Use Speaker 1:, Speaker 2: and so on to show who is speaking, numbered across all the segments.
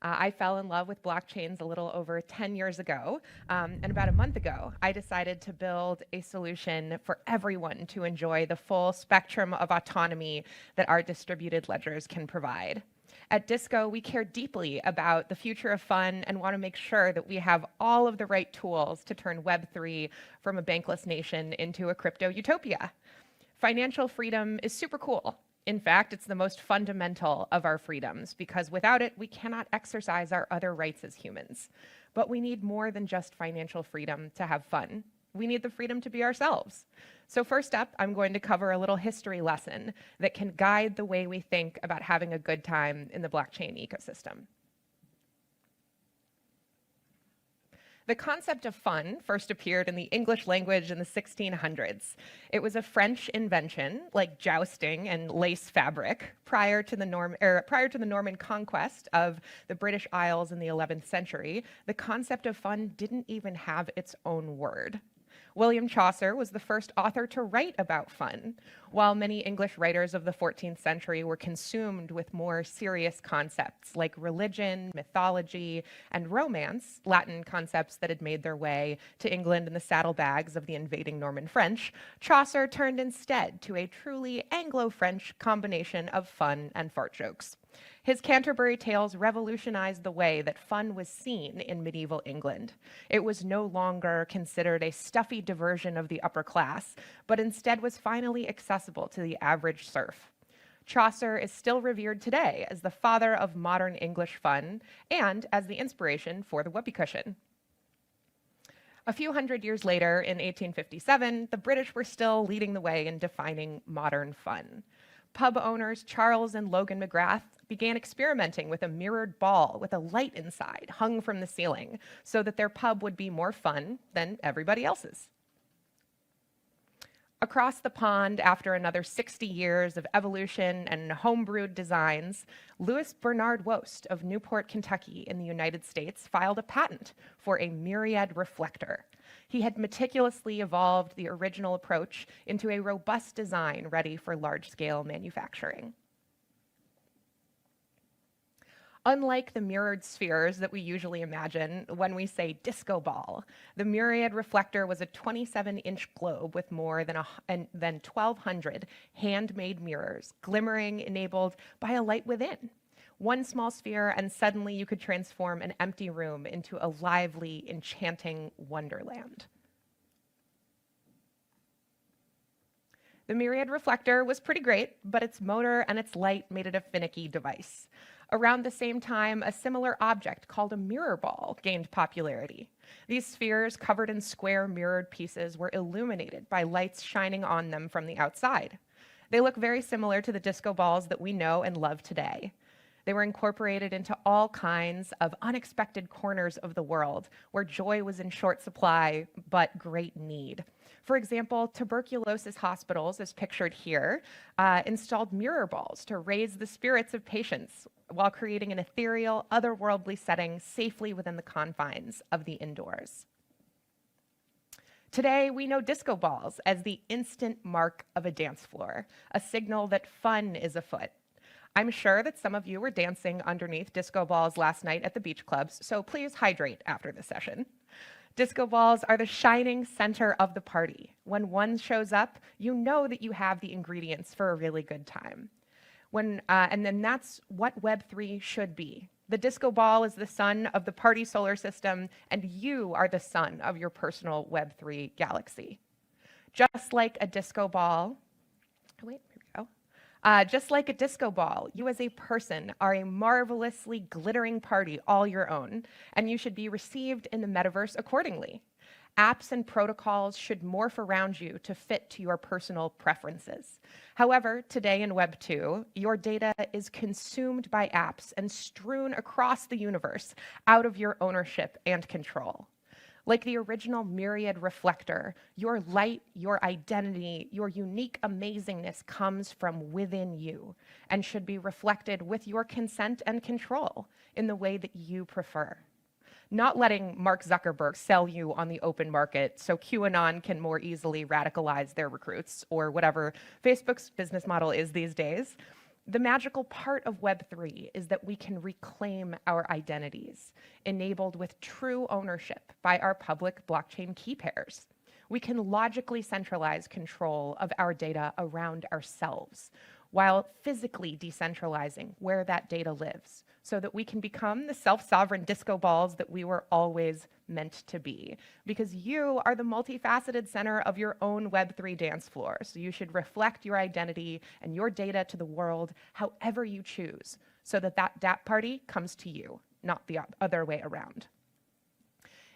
Speaker 1: I fell in love with blockchains a little over 10 years ago, and about a month ago, I decided to build a solution for everyone to enjoy the full spectrum of autonomy that our distributed ledgers can provide. At Disco, we care deeply about the future of fun and want to make sure that we have all of the right tools to turn Web3 from a bankless nation into a crypto utopia. Financial freedom is super cool. In fact, it's the most fundamental of our freedoms because without it, we cannot exercise our other rights as humans. But we need more than just financial freedom to have fun. We need the freedom to be ourselves. So first up, I'm going to cover a little history lesson that can guide the way we think about having a good time in the blockchain ecosystem. The concept of fun first appeared in the English language in the 1600s. It was a French invention, like jousting and lace fabric, prior to the Norman conquest of the British Isles in the 11th century. The concept of fun didn't even have its own word. William Chaucer was the first author to write about fun, while many English writers of the 14th century were consumed with more serious concepts like religion, mythology, and romance, Latin concepts that had made their way to England in the saddlebags of the invading Norman French. Chaucer turned instead to a truly Anglo-French combination of fun and fart jokes. His Canterbury Tales revolutionized the way that fun was seen in medieval England. It was no longer considered a stuffy diversion of the upper class, but instead was finally accessible to the average serf. Chaucer is still revered today as the father of modern English fun and as the inspiration for the whoopee cushion. A few hundred years later, in 1857, the British were still leading the way in defining modern fun. Pub owners Charles and Logan McGrath began experimenting with a mirrored ball with a light inside hung from the ceiling so that their pub would be more fun than everybody else's. Across the pond, after another 60 years of evolution and homebrewed designs, Louis Bernard Wost of Newport, Kentucky in the United States filed a patent for a myriad reflector. He had meticulously evolved the original approach into a robust design ready for large-scale manufacturing. Unlike the mirrored spheres that we usually imagine when we say disco ball, the myriad reflector was a 27-inch globe with more than 1,200 handmade mirrors, glimmering enabled by a light within. One small sphere, and suddenly you could transform an empty room into a lively, enchanting wonderland. The myriad reflector was pretty great, but its motor and its light made it a finicky device. Around the same time, a similar object called a mirror ball gained popularity. These spheres, covered in square mirrored pieces, were illuminated by lights shining on them from the outside. They look very similar to the disco balls that we know and love today. They were incorporated into all kinds of unexpected corners of the world where joy was in short supply but great need. For example, tuberculosis hospitals, as pictured here, installed mirror balls to raise the spirits of patients while creating an ethereal, otherworldly setting safely within the confines of the indoors. Today, we know disco balls as the instant mark of a dance floor, a signal that fun is afoot. I'm sure that some of you were dancing underneath disco balls last night at the beach clubs, so please hydrate after the session. Disco balls are the shining center of the party. When one shows up, you know that you have the ingredients for a really good time. And then that's what Web3 should be. The disco ball is the sun of the party solar system, and you are the sun of your personal Web3 galaxy. Just like a disco ball, just like a disco ball, you as a person are a marvelously glittering party all your own, and you should be received in the metaverse accordingly. Apps and protocols should morph around you to fit to your personal preferences. However, today in Web 2, your data is consumed by apps and strewn across the universe out of your ownership and control. Like the original myriad reflector, your light, your identity, your unique amazingness comes from within you and should be reflected with your consent and control in the way that you prefer. Not letting Mark Zuckerberg sell you on the open market so QAnon can more easily radicalize their recruits or whatever Facebook's business model is these days. The magical part of Web3 is that we can reclaim our identities, enabled with true ownership by our public blockchain key pairs. We can logically centralize control of our data around ourselves, while physically decentralizing where that data lives, so that we can become the self-sovereign disco balls that we were always meant to be. Because you are the multifaceted center of your own Web3 dance floor, so you should reflect your identity and your data to the world however you choose, so that that DAP party comes to you, not the other way around.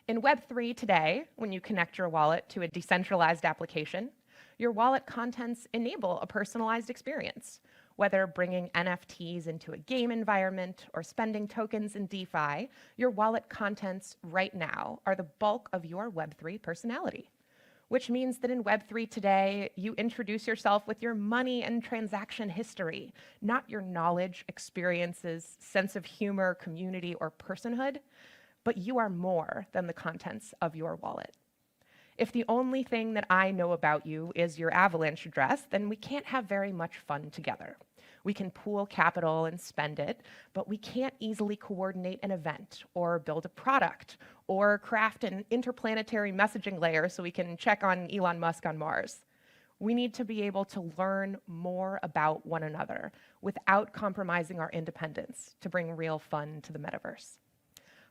Speaker 1: In Web3 today, when you connect your wallet to a decentralized application, your wallet contents enable a personalized experience. Whether bringing NFTs into a game environment or spending tokens in DeFi, your wallet contents right now are the bulk of your Web3 personality. Which means that in Web3 today, you introduce yourself with your money and transaction history, not your knowledge, experiences, sense of humor, community, or personhood, but you are more than the contents of your wallet. If the only thing that I know about you is your Avalanche address, then we can't have very much fun together. We can pool capital and spend it, but we can't easily coordinate an event or build a product or craft an interplanetary messaging layer so we can check on Elon Musk on Mars. We need to be able to learn more about one another without compromising our independence to bring real fun to the metaverse.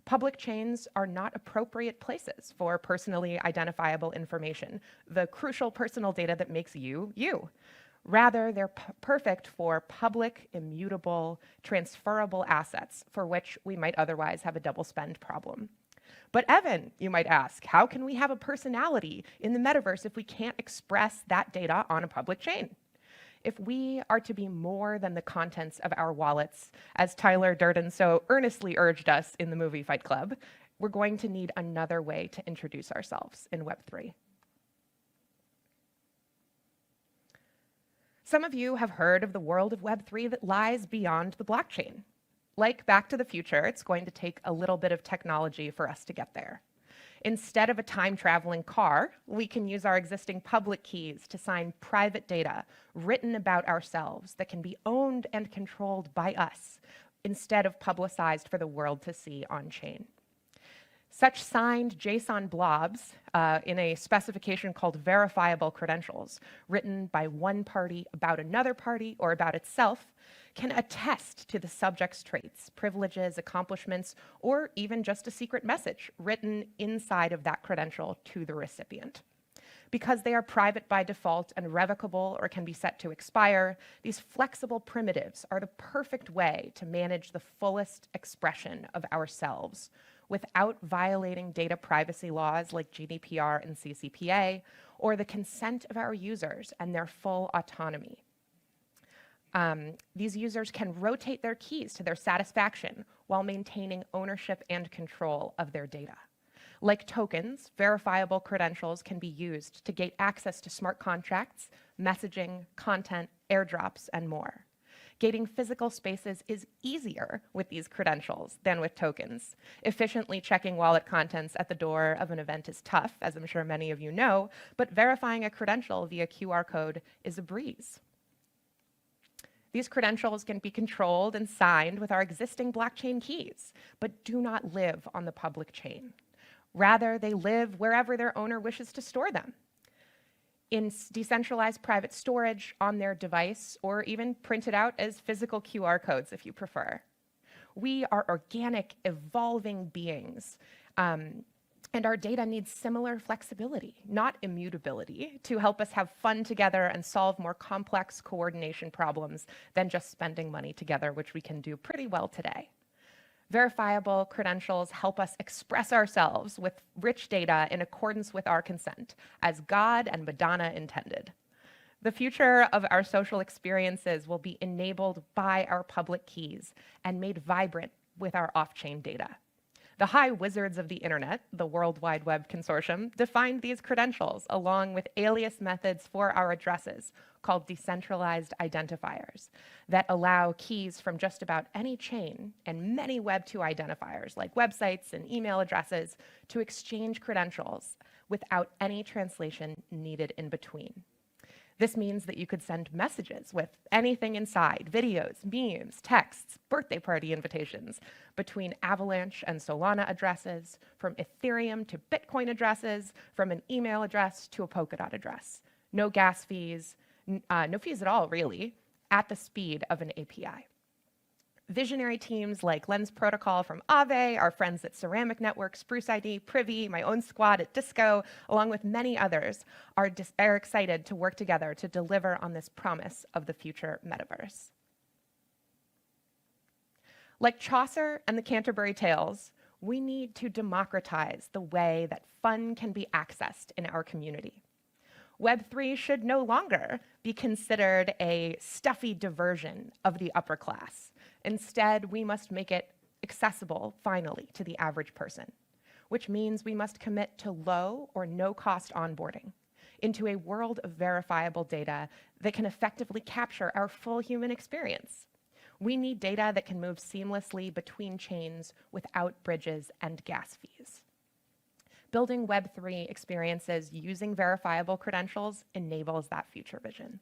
Speaker 1: Public chains are not appropriate places for personally identifiable information, the crucial personal data that makes you, you. Rather, they're perfect for public, immutable, transferable assets for which we might otherwise have a double spend problem. But Evin, you might ask, how can we have a personality in the metaverse if we can't express that data on a public chain? If we are to be more than the contents of our wallets, as Tyler Durden so earnestly urged us in the movie Fight Club, we're going to need another way to introduce ourselves in Web3. Some of you have heard of the world of Web3 that lies beyond the blockchain. Like Back to the Future, it's going to take a little bit of technology for us to get there. Instead of a time-traveling car, we can use our existing public keys to sign private data written about ourselves that can be owned and controlled by us, instead of publicized for the world to see on-chain. Such signed JSON blobs in a specification called verifiable credentials, written by one party about another party or about itself, can attest to the subject's traits, privileges, accomplishments, or even just a secret message written inside of that credential to the recipient. Because they are private by default and revocable or can be set to expire, these flexible primitives are the perfect way to manage the fullest expression of ourselves without violating data privacy laws like GDPR and CCPA, or the consent of our users and their full autonomy. These users can rotate their keys to their satisfaction while maintaining ownership and control of their data. Like tokens, verifiable credentials can be used to gate access to smart contracts, messaging, content, airdrops, and more. Gating physical spaces is easier with these credentials than with tokens. Efficiently checking wallet contents at the door of an event is tough, as I'm sure many of you know, but verifying a credential via QR code is a breeze. These credentials can be controlled and signed with our existing blockchain keys, but do not live on the public chain. Rather, they live wherever their owner wishes to store them, in decentralized private storage on their device, or even printed out as physical QR codes if you prefer. We are organic, evolving beings, and our data needs similar flexibility, not immutability, to help us have fun together and solve more complex coordination problems than just spending money together, which we can do pretty well today. Verifiable credentials help us express ourselves with rich data in accordance with our consent, as God and Madonna intended. The future of our social experiences will be enabled by our public keys and made vibrant with our off-chain data. The high wizards of the internet, the World Wide Web Consortium, defined these credentials along with alias methods for our addresses called decentralized identifiers that allow keys from just about any chain and many Web2 identifiers like websites and email addresses to exchange credentials without any translation needed in between. This means that you could send messages with anything inside, videos, memes, texts, birthday party invitations, between Avalanche and Solana addresses, from Ethereum to Bitcoin addresses, from an email address to a Polkadot address. No gas fees, no fees at all, really, at the speed of an API. Visionary teams like Lens Protocol from Aave, our friends at Ceramic Network, Spruce ID, Privy, my own squad at Disco, along with many others, are excited to work together to deliver on this promise of the future metaverse. Like Chaucer and the Canterbury Tales, we need to democratize the way that fun can be accessed in our community. Web3 should no longer be considered a stuffy diversion of the upper class. Instead, we must make it accessible, finally, to the average person, which means we must commit to low or no-cost onboarding into a world of verifiable data that can effectively capture our full human experience. We need data that can move seamlessly between chains without bridges and gas fees. Building Web3 experiences using verifiable credentials enables that future vision.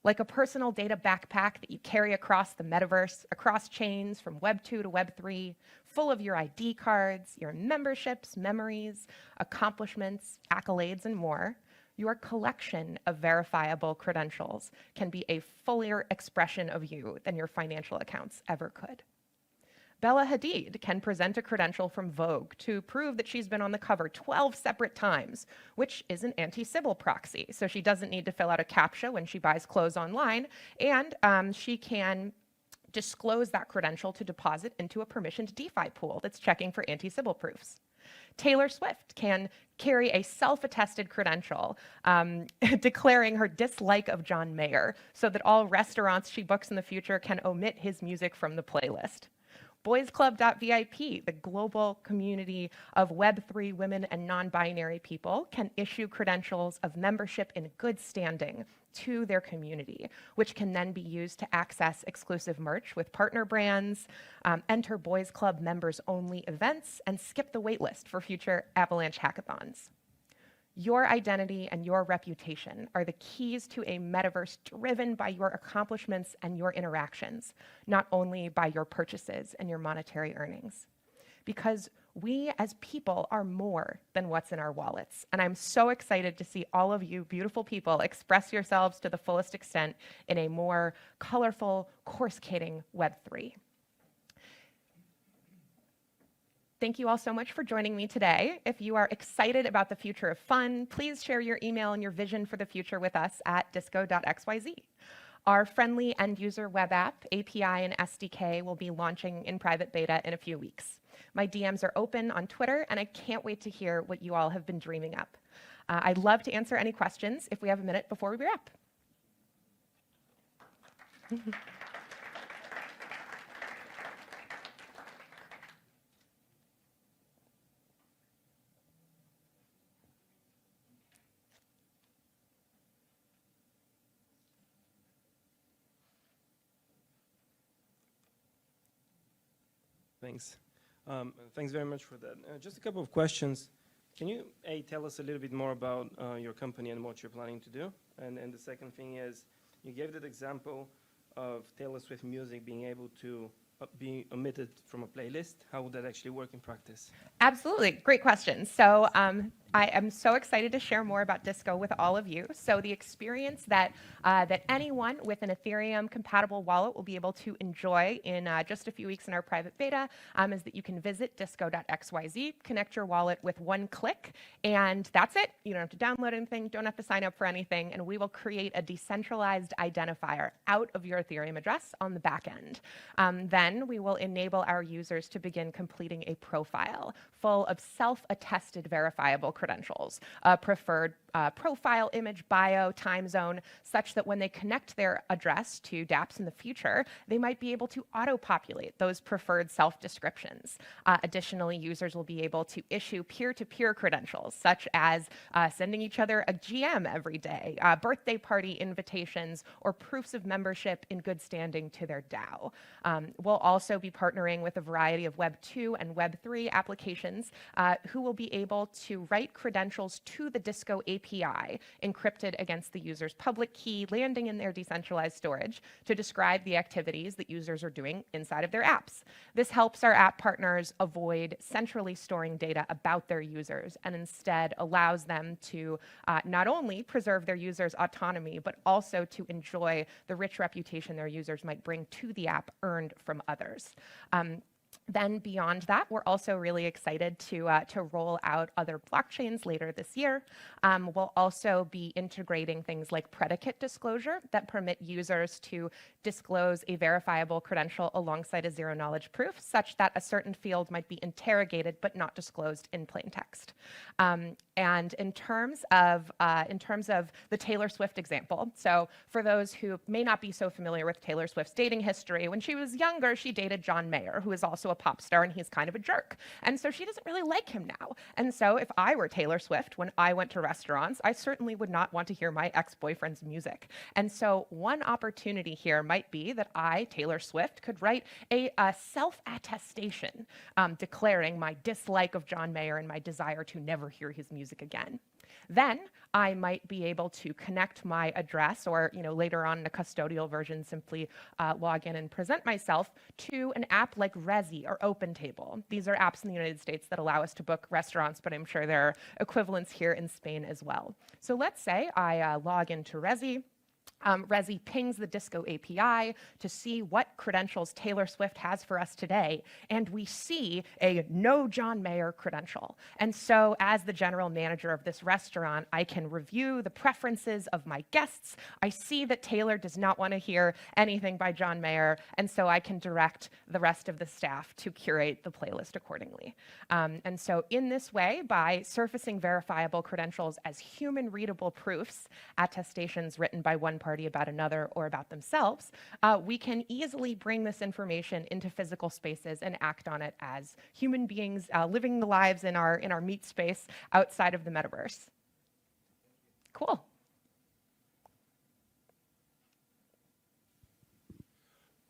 Speaker 1: Like a personal data backpack that you carry across the metaverse, across chains from Web 2 to Web 3, full of your ID cards, your memberships, memories, accomplishments, accolades, and more, your collection of verifiable credentials can be a fuller expression of you than your financial accounts ever could. Bella Hadid can present a credential from Vogue to prove that she's been on the cover 12 separate times, which is an anti-Sybil proxy. So she doesn't need to fill out a CAPTCHA when she buys clothes online, and she can disclose that credential to deposit into a permissioned DeFi pool that's checking for anti-Sybil proofs. Taylor Swift can carry a self-attested credential declaring her dislike of John Mayer so that all restaurants she books in the future can omit his music from the playlist. Boysclub.vip, the global community of Web3 women and non-binary people, can issue credentials of membership in good standing to their community, which can then be used to access exclusive merch with partner brands, enter Boys Club members-only events, and skip the waitlist for future Avalanche hackathons. Your identity and your reputation are the keys to a metaverse driven by your accomplishments and your interactions, not only by your purchases and your monetary earnings. Because we as people are more than what's in our wallets. And I'm so excited to see all of you beautiful people express yourselves to the fullest extent in a more colorful, coruscating Web3. Thank you all so much for joining me today. If you are excited about the future of fun, please share your email and your vision for the future with us at disco.xyz. Our friendly end-user web app, API, and SDK will be launching in private beta in a few weeks. My DMs are open on Twitter, and I can't wait to hear what you all have been dreaming up. I'd love to answer any questions if we have a minute before we wrap.
Speaker 2: Thanks. Thanks very much for that. Just a couple of questions. Can you, tell us a little bit more about your company and what you're planning to do? And the second thing is, you gave that example of Taylor Swift music being able to be omitted from a playlist. How would that actually work in practice?
Speaker 1: Absolutely. Great question. So I am so excited to share more about Disco with all of you. So the experience that anyone with an Ethereum compatible wallet will be able to enjoy in just a few weeks in our private beta is that you can visit disco.xyz, connect your wallet with one click, and that's it. You don't have to download anything, don't have to sign up for anything, and we will create a decentralized identifier out of your Ethereum address on the back end. Then we will enable our users to begin completing a profile full of self-attested verifiable credentials, preferred profile image, bio, time zone, such that when they connect their address to dApps in the future, they might be able to auto-populate those preferred self-descriptions. Additionally, users will be able to issue peer-to-peer credentials, such as sending each other a GM every day, birthday party invitations, or proofs of membership in good standing to their DAO. We'll also be partnering with a variety of Web 2 and Web 3 applications who will be able to write write credentials to the Disco API, encrypted against the user's public key, landing in their decentralized storage to describe the activities that users are doing inside of their apps. This helps our app partners avoid centrally storing data about their users and instead allows them to not only preserve their users' autonomy, but also to enjoy the rich reputation their users might bring to the app earned from others. Then beyond that, we're also really excited to roll out other blockchains later this year. We'll also be integrating things like predicate disclosure that permit users to disclose a verifiable credential alongside a zero-knowledge proof, such that a certain field might be interrogated but not disclosed in plain text. And in terms of the Taylor Swift example, so for those who may not be so familiar with Taylor Swift's dating history, when she was younger, she dated John Mayer, who is also a pop star, and he's kind of a jerk. And so she doesn't really like him now. And so if I were Taylor Swift, when I went to restaurants, I certainly would not want to hear my ex-boyfriend's music. And so one opportunity here might be that I, Taylor Swift, could write a self-attestation declaring my dislike of John Mayer and my desire to never hear his music again. Then I might be able to connect my address, or later on in a custodial version, simply log in and present myself to an app like Resi or OpenTable. These are apps in the United States that allow us to book restaurants, but I'm sure there are equivalents here in Spain as well. So let's say I log into Resi. Resi pings the Disco API to see what credentials Taylor Swift has for us today, and we see a no John Mayer credential. And so as the general manager of this restaurant, I can review the preferences of my guests. I see that Taylor does not want to hear anything by John Mayer, and so I can direct the rest of the staff to curate the playlist accordingly. And so in this way, by surfacing verifiable credentials as human-readable proofs, attestations written by one party about another or about themselves, we can easily bring this information into physical spaces and act on it as human beings living the lives in our meat space outside of the metaverse. Cool.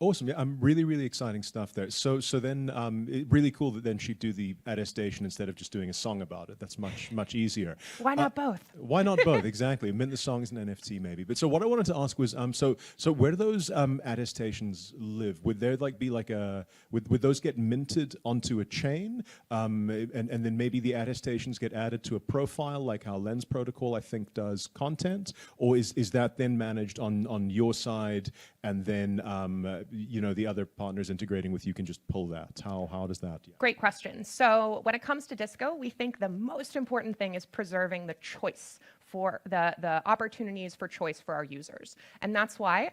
Speaker 3: Awesome. Yeah, really, really exciting stuff there. So then, really cool that then she'd do the attestation instead of just doing a song about it. That's much easier.
Speaker 1: Why not both?
Speaker 3: Why not both? Exactly. I mean, the song is an NFT maybe. But so what I wanted to ask was, so where do those attestations live? Would there be would those get minted onto a chain, and then maybe the attestations get added to a profile, like how Lens Protocol I think does content, or is that then managed on your side, and then the other partners integrating with you can just pull that? How does that? Yeah.
Speaker 1: Great question. So when it comes to Disco, we think the most important thing is preserving the choice for the opportunities for choice for our users. And that's why,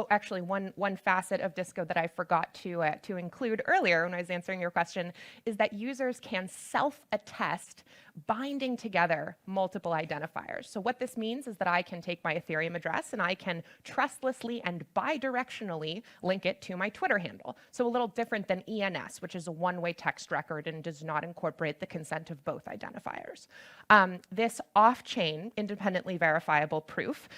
Speaker 1: actually one facet of Disco that I forgot to include earlier when I was answering your question is that users can self-attest binding together multiple identifiers. So what this means is that I can take my Ethereum address and I can trustlessly and bidirectionally link it to my Twitter handle. So a little different than ENS, which is a one-way text record and does not incorporate the consent of both identifiers. This off-chain, independently verifiable proof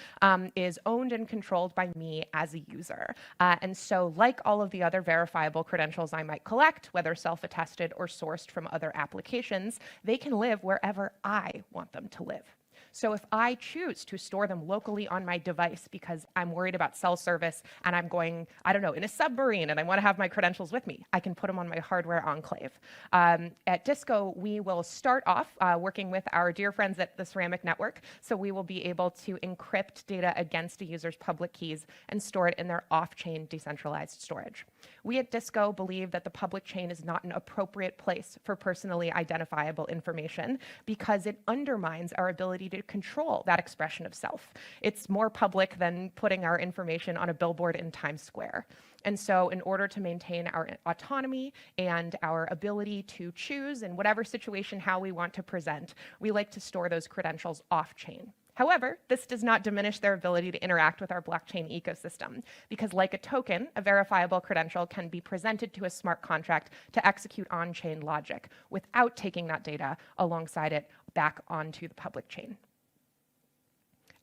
Speaker 1: is owned and controlled by me as a user. And so like all of the other verifiable credentials I might collect, whether self-attested or sourced from other applications, they can live wherever I want them to live. So if I choose to store them locally on my device because I'm worried about cell service and I'm going, I don't know, in a submarine and I want to have my credentials with me, I can put them on my hardware enclave. At Disco, we will start off working with our dear friends at the Ceramic Network. So we will be able to encrypt data against a user's public keys and store it in their off-chain decentralized storage. We at Disco believe that the public chain is not an appropriate place for personally identifiable information because it undermines our ability to control that expression of self. It's more public than putting our information on a billboard in Times Square. And so in order to maintain our autonomy and our ability to choose in whatever situation how we want to present, we like to store those credentials off-chain. However, this does not diminish their ability to interact with our blockchain ecosystem, because like a token, a verifiable credential can be presented to a smart contract to execute on-chain logic without taking that data alongside it back onto the public chain.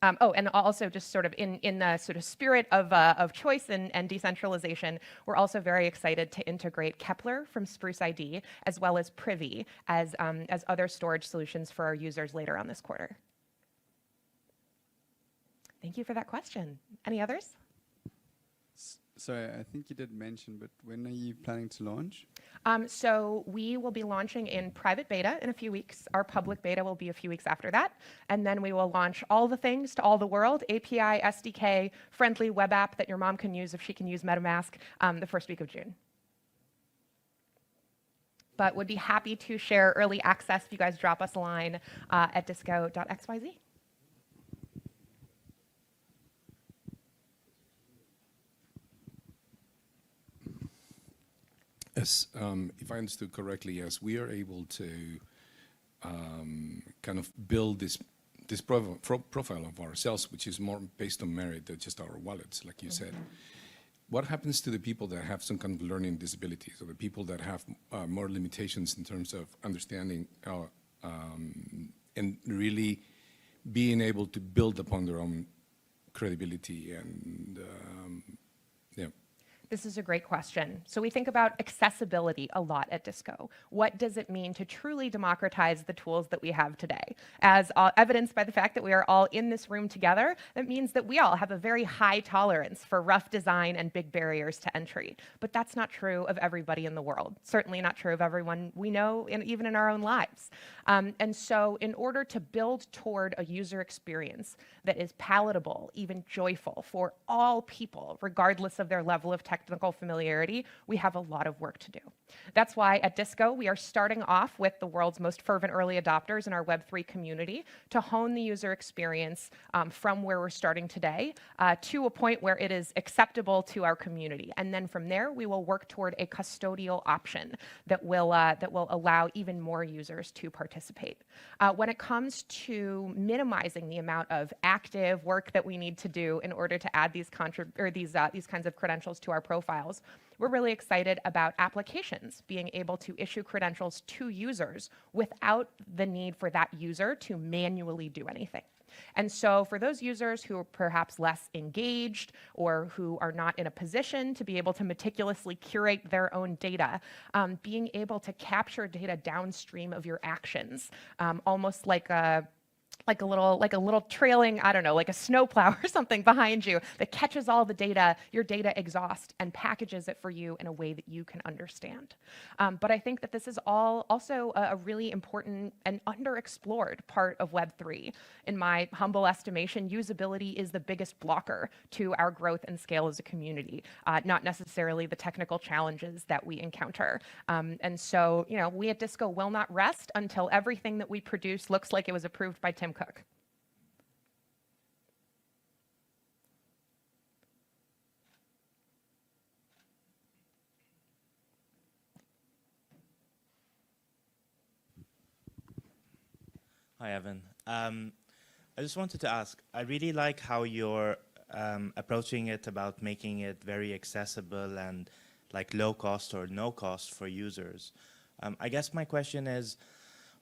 Speaker 1: Oh, and also just sort of in the sort of spirit of choice and decentralization, we're also very excited to integrate Kepler from Spruce ID as well as Privy as other storage solutions for our users later on this quarter. Thank you for that question. Any others?
Speaker 4: Sorry, I think you did mention, but when are you planning to launch?
Speaker 1: So we will be launching in private beta in a few weeks. Our public beta will be a few weeks after that. And then we will launch all the things to all the world, API, SDK, friendly web app that your mom can use if she can use MetaMask, the first week of June. But would be happy to share early access if you guys drop us a line at disco.xyz.
Speaker 5: Yes, if I understood correctly, yes, we are able to kind of build this profile of ourselves, which is more based on merit than just our wallets, like you said. What happens to the people that have some kind of learning disabilities, or the people that have more limitations in terms of understanding and really being able to build upon their own credibility and yeah.
Speaker 1: This is a great question. So we think about accessibility a lot at Disco. What does it mean to truly democratize the tools that we have today? As evidenced by the fact that we are all in this room together, that means that we all have a very high tolerance for rough design and big barriers to entry. But that's not true of everybody in the world. Certainly not true of everyone we know, even in our own lives. And so in order to build toward a user experience that is palatable, even joyful for all people, regardless of their level of technical familiarity, we have a lot of work to do. That's why at Disco, we are starting off with the world's most fervent early adopters in our Web3 community to hone the user experience from where we're starting today to a point where it is acceptable to our community. And then from there, we will work toward a custodial option that will allow even more users to participate. When it comes to minimizing the amount of active work that we need to do in order to add these kinds of credentials to our profiles, we're really excited about applications being able to issue credentials to users without the need for that user to manually do anything. And so for those users who are perhaps less engaged or who are not in a position to be able to meticulously curate their own data, being able to capture data downstream of your actions, almost like a little trailing, I don't know, like a snowplow or something behind you that catches all the data, your data exhaust, and packages it for you in a way that you can understand. But I think that this is all also a really important and underexplored part of Web3. In my humble estimation, usability is the biggest blocker to our growth and scale as a community, not necessarily the technical challenges that we encounter. And so, we at Disco will not rest until everything that we produce looks like it was approved by Tim Cook.
Speaker 6: Hi, Evin. I just wanted to ask, I really like how you're approaching it about making it very accessible and like low cost or no cost for users. I guess my question is,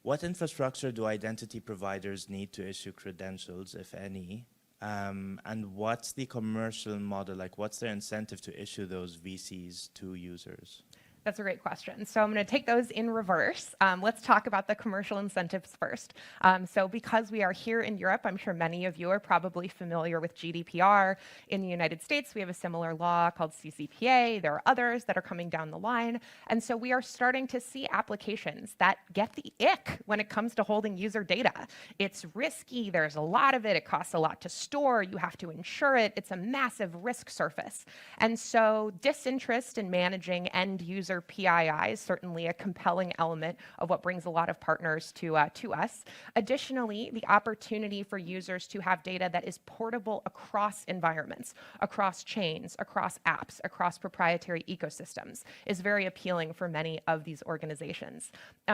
Speaker 6: what infrastructure do identity providers need to issue credentials, if any? And what's the commercial model? Like, what's their incentive to issue those VCs to users?
Speaker 1: That's a great question. So I'm going to take those in reverse. Let's talk about the commercial incentives first. So because we are here in Europe, I'm sure many of you are probably familiar with GDPR. In the United States, we have a similar law called CCPA. There are others that are coming down the line. And so we are starting to see applications that get the ick when it comes to holding user data. It's risky. There's a lot of it. It costs a lot to store. You have to insure it. It's a massive risk surface. And so disinterest in managing end user PII is certainly a compelling element of what brings a lot of partners to us. Additionally, the opportunity for users to have data that is portable across environments, across chains, across apps, across proprietary ecosystems is very appealing for many of these organizations.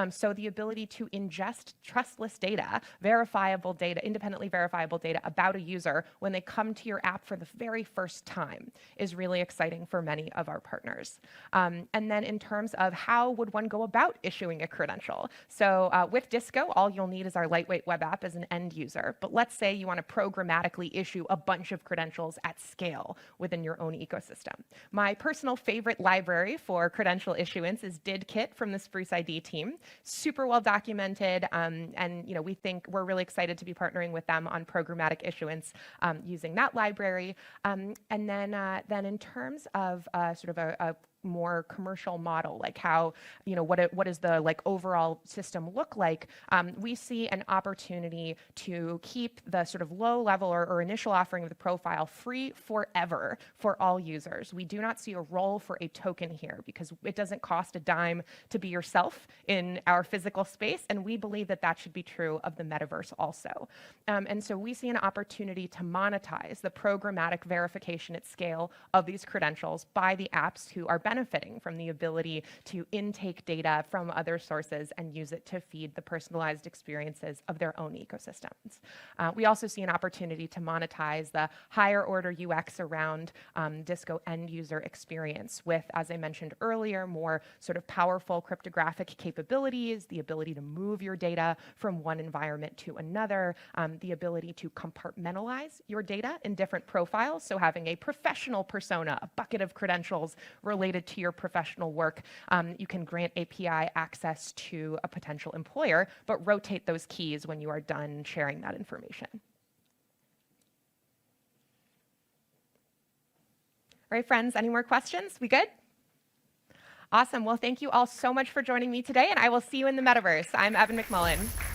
Speaker 1: So the ability to ingest trustless data, verifiable data, independently verifiable data about a user when they come to your app for the very first time is really exciting for many of our partners. And then in terms of how would one go about issuing a credential. So with Disco, all you'll need is our lightweight web app as an end user. But let's say you want to programmatically issue a bunch of credentials at scale within your own ecosystem. My personal favorite library for credential issuance is DidKit from the Spruce ID team. Super well documented, and we think we're really excited to be partnering with them on programmatic issuance using that library. And then in terms of sort of a more commercial model, like how, what does the overall system look like? We see an opportunity to keep the sort of low level or initial offering of the profile free forever for all users. We do not see a role for a token here because it doesn't cost a dime to be yourself in our physical space, and we believe that that should be true of the metaverse also. And so we see an opportunity to monetize the programmatic verification at scale of these credentials by the apps who are benefiting from the ability to intake data from other sources and use it to feed the personalized experiences of their own ecosystems. We also see an opportunity to monetize the higher order UX around Disco end user experience with, as I mentioned earlier, more sort of powerful cryptographic capabilities, the ability to move your data from one environment to another, the ability to compartmentalize your data in different profiles. So having a professional persona, a bucket of credentials related to your professional work, you can grant API access to a potential employer, but rotate those keys when you are done sharing that information. All right, friends, any more questions? We good? Awesome. Well, thank you all so much for joining me today, and I will see you in the metaverse. I'm Evin McCullen.